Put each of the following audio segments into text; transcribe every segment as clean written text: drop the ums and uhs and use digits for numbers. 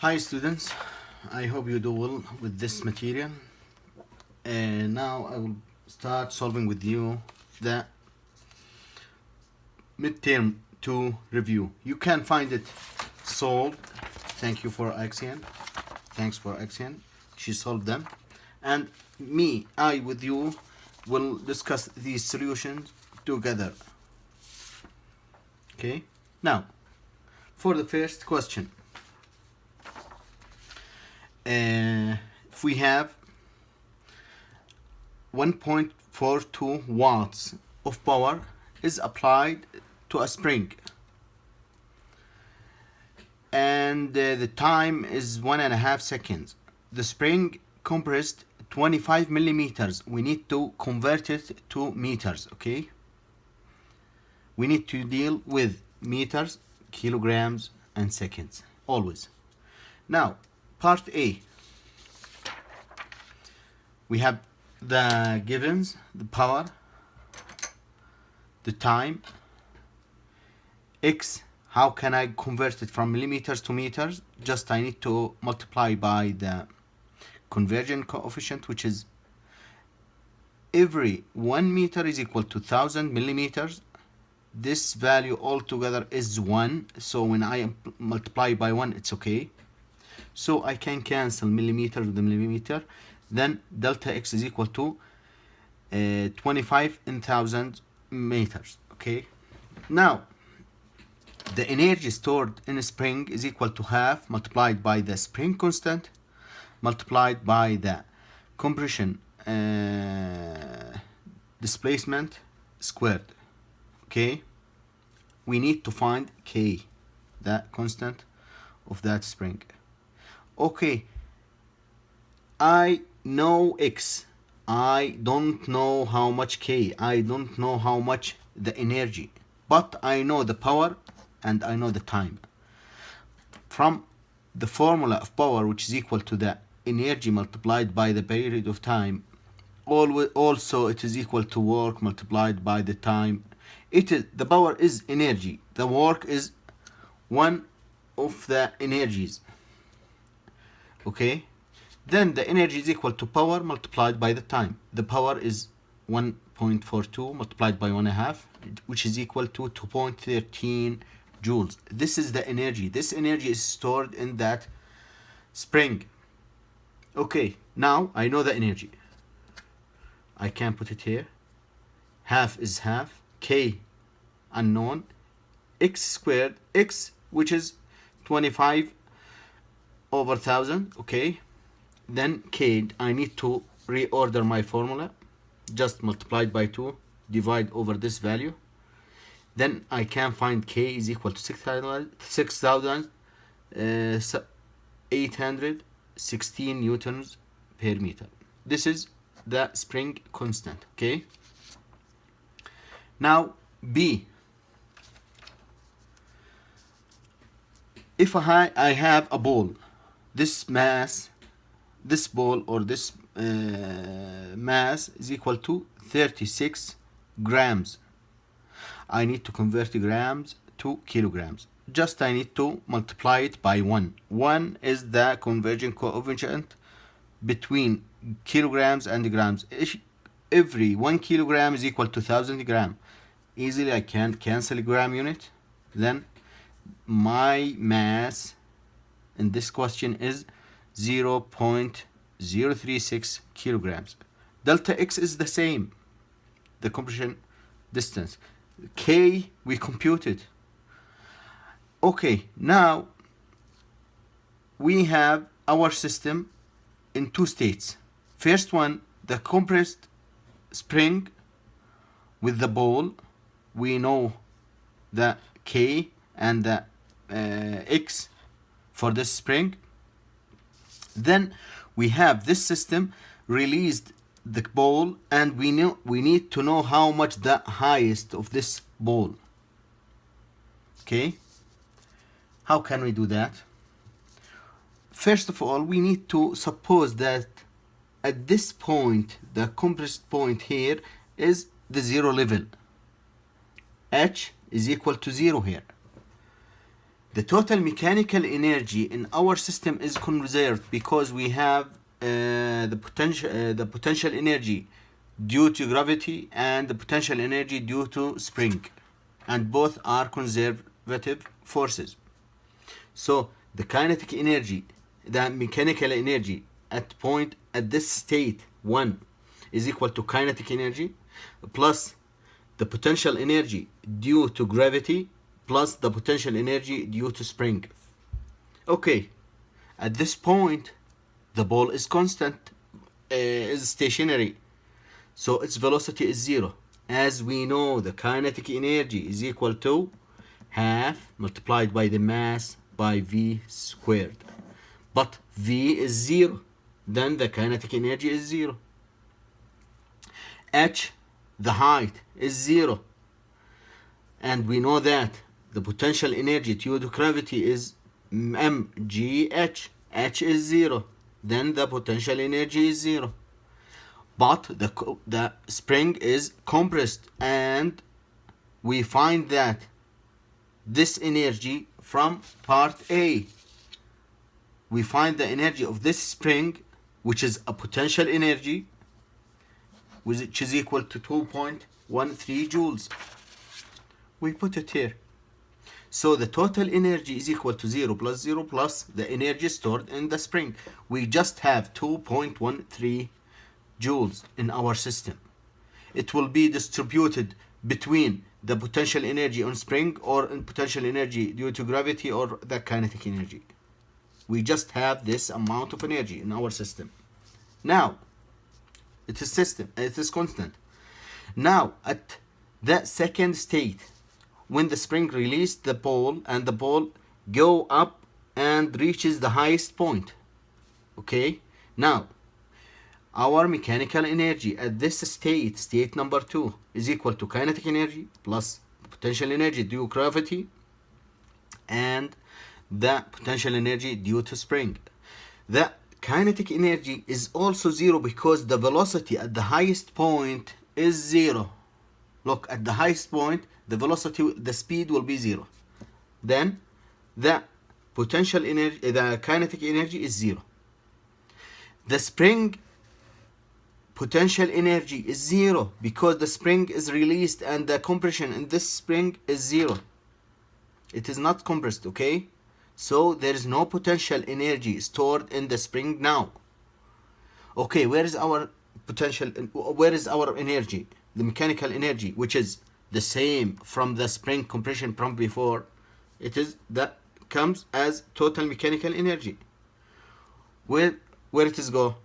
Hi students, I hope you do well with this material. And now I will start solving with you the midterm 2 review. You can find it solved. Thank you for Axian. Thanks for Axian. She solved them. And I with you will discuss these solutions together. Okay, now for the first question. If we have 1.42 watts of power is applied to a spring and the time is 1.5 seconds. The spring compressed 25 millimeters. We need to convert it to meters. Okay, we need to deal with meters, kilograms and seconds always. Now part A, we have the givens, the power, the time, x. How can I convert it from millimeters to meters? Just I need to multiply by the conversion coefficient, which is every 1 meter is equal to 1000 millimeters. This value altogether is 1, so when I multiply by 1 it's okay. So I can cancel millimeter with the millimeter. Then delta x is equal to 25 in 1000 meters. Okay, now the energy stored in a spring is equal to half multiplied by the spring constant multiplied by the compression displacement squared. Okay, we need to find K, the constant of that spring. Okay, I know X. I don't know how much K. I don't know how much the energy. But I know the power and I know the time. From the formula of power, which is equal to the energy multiplied by the period of time, also it is equal to work multiplied by the time. The power is energy. The work is one of the energies. Okay, then the energy is equal to power multiplied by the time. The power is 1.42 multiplied by 1.5, which is equal to 2.13 joules. This is the energy. This energy is stored in that spring. Okay, now I know the energy. I can put it here. Half is half. K unknown. X squared. X, which is 25 over 1000. Okay, then K, I need to reorder my formula. Just multiplied by 2, divide over this value. Then I can find K is equal to 6,816 newtons per meter. This is the spring constant. Okay, now B. If I have a ball, this ball or this mass is equal to 36 grams. I need to convert grams to kilograms. Just I need to multiply it by 1. 1 is the conversion coefficient between kilograms and grams. Every 1 kilogram is equal to 1000 gram. Easily I can cancel gram unit. Then my mass in this question is 0.036 kilograms. Delta x is the same, the compression distance. K we computed. Okay, now we have our system in two states. First one, the compressed spring with the ball. We know the K and the X for this spring. Then we have this system released the ball, and we need to know how much the highest of this ball. Okay, how can we do that? First of all, we need to suppose that at this point, the compressed point here is the zero level. H is equal to 0 here. The total mechanical energy in our system is conserved because we have the potential energy due to gravity and the potential energy due to spring, and both are conservative forces. So the kinetic energy, the mechanical energy at this state 1 is equal to kinetic energy plus the potential energy due to gravity plus the potential energy due to spring. Okay, at this point the ball is constant, is stationary, so its velocity is 0. As we know, the kinetic energy is equal to half multiplied by the mass by v squared. But v is 0, then the kinetic energy is 0. H, the height, is 0. And we know that the potential energy due to gravity is mgh. H is 0. Then the potential energy is 0. But the spring is compressed, and we find that this energy from part A. We find the energy of this spring, which is a potential energy, which is equal to 2.13 joules. We put it here. So the total energy is equal to 0 plus the energy stored in the spring. We just have 2.13 joules in our system. It will be distributed between the potential energy on spring or in potential energy due to gravity or the kinetic energy. We just have this amount of energy in our system. Now, it is constant. Now, at the second state, when the spring releases the ball and the ball go up and reaches the highest point. Okay? Now, our mechanical energy at this state number 2, is equal to kinetic energy plus potential energy due to gravity and the potential energy due to spring. The kinetic energy is also 0 because the velocity at the highest point is 0. Look, at the highest point, the velocity, the speed will be 0. Then the potential energy, the kinetic energy is 0. The spring potential energy is 0 because the spring is released and the compression in this spring is 0. It is not compressed, okay? So there is no potential energy stored in the spring now. Okay, where is our potential, where is our energy? The mechanical energy, which is the same from the spring compression from before. It is that comes as total mechanical energy. Where it is go?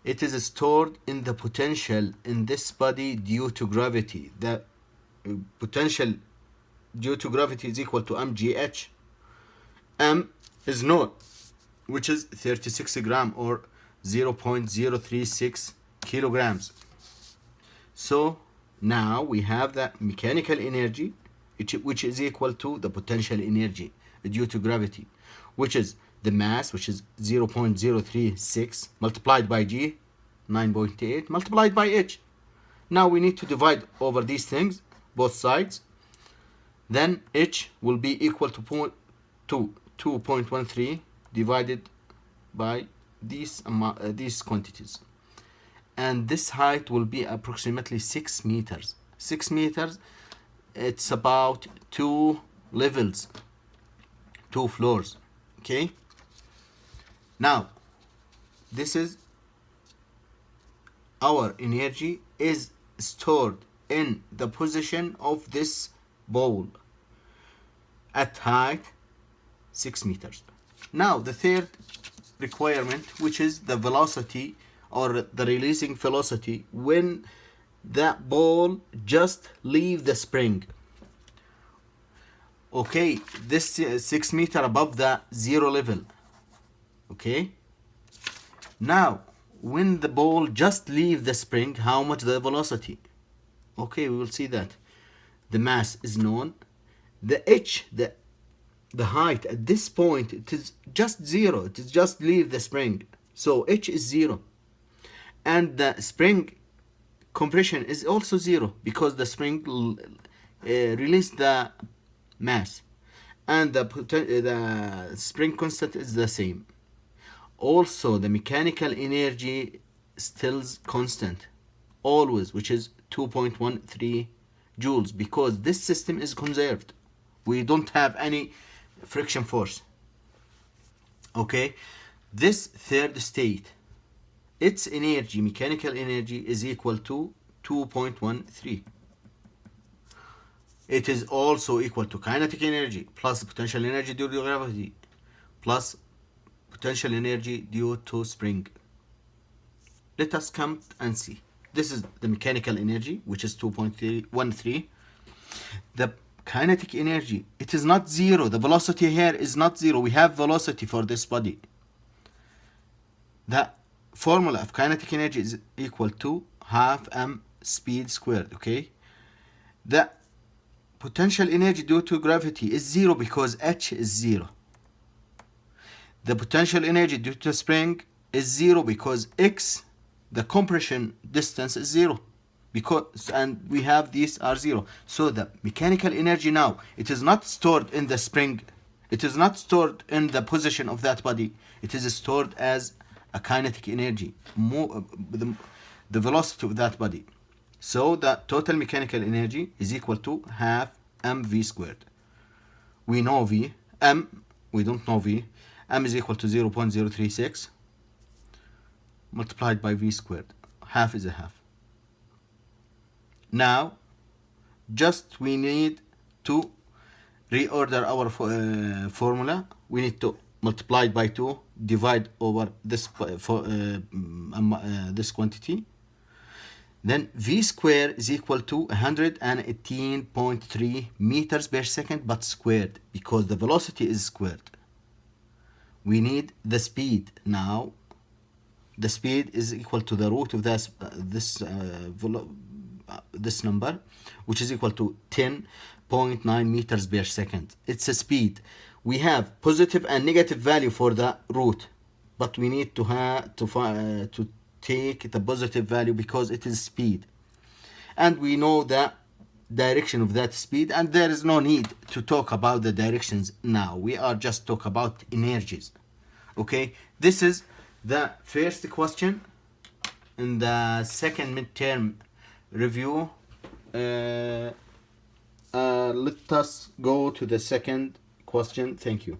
It is stored in the potential in this body due to gravity. The potential due to gravity is equal to mgh. M is known, which is 36 gram or 0.036 kilograms. So now we have the mechanical energy, which is equal to the potential energy due to gravity, which is the mass, which is 0.036 multiplied by g, 9.8, multiplied by h. Now we need to divide over these things, both sides. Then h will be equal to 2.13 divided by these quantities. And this height will be approximately 6 meters. 6 meters, it's about 2 levels, 2 floors. Okay? Now, this is our energy is stored in the position of this ball at height 6 meters. Now, the third requirement, which is the velocity or the releasing velocity when the ball just leave the spring. Okay, this is 6 meter above the zero level. Okay, now when the ball just leave the spring, how much the velocity? Okay, we will see that. The mass is known. The h, the height at this point, it is just 0. It is just leave the spring. So h is 0. And the spring compression is also 0 because the spring released the mass, and the spring constant is the same. Also, the mechanical energy stills constant always, which is 2.13 joules, because this system is conserved. We don't have any friction force. Okay, this third state, its energy, mechanical energy, is equal to 2.13. It is also equal to kinetic energy plus potential energy due to gravity plus potential energy due to spring. Let us count and see. This is the mechanical energy, which is 2.13. The kinetic energy, it is not zero. The velocity here is not zero. We have velocity for this body. The formula of kinetic energy is equal to half m speed squared. Okay, the potential energy due to gravity is zero because h is zero. The potential energy due to spring is zero because x, the compression distance, is zero, because, and we have these are zero. So the mechanical energy now, it is not stored in the spring, it is not stored in the position of that body, it is stored as a kinetic energy, the velocity of that body. So the total mechanical energy is equal to half mv squared. We know v, m, we don't know v. M is equal to 0.036 multiplied by v squared. Half is a half. Now, just we need to reorder our formula. We need to multiply by 2, divide over this this quantity. Then v square is equal to 118.3 meters per second, but squared, because the velocity is squared. We need the speed now. The speed is equal to the root of this number, which is equal to 10.9 meters per second. It's a speed. We have positive and negative value for the root, but we need to take the positive value because it is speed, and we know the direction of that speed, and there is no need to talk about the directions now. We are just talk about energies. Okay, this is the first question in the second midterm review. Let us go to the second question. Thank you.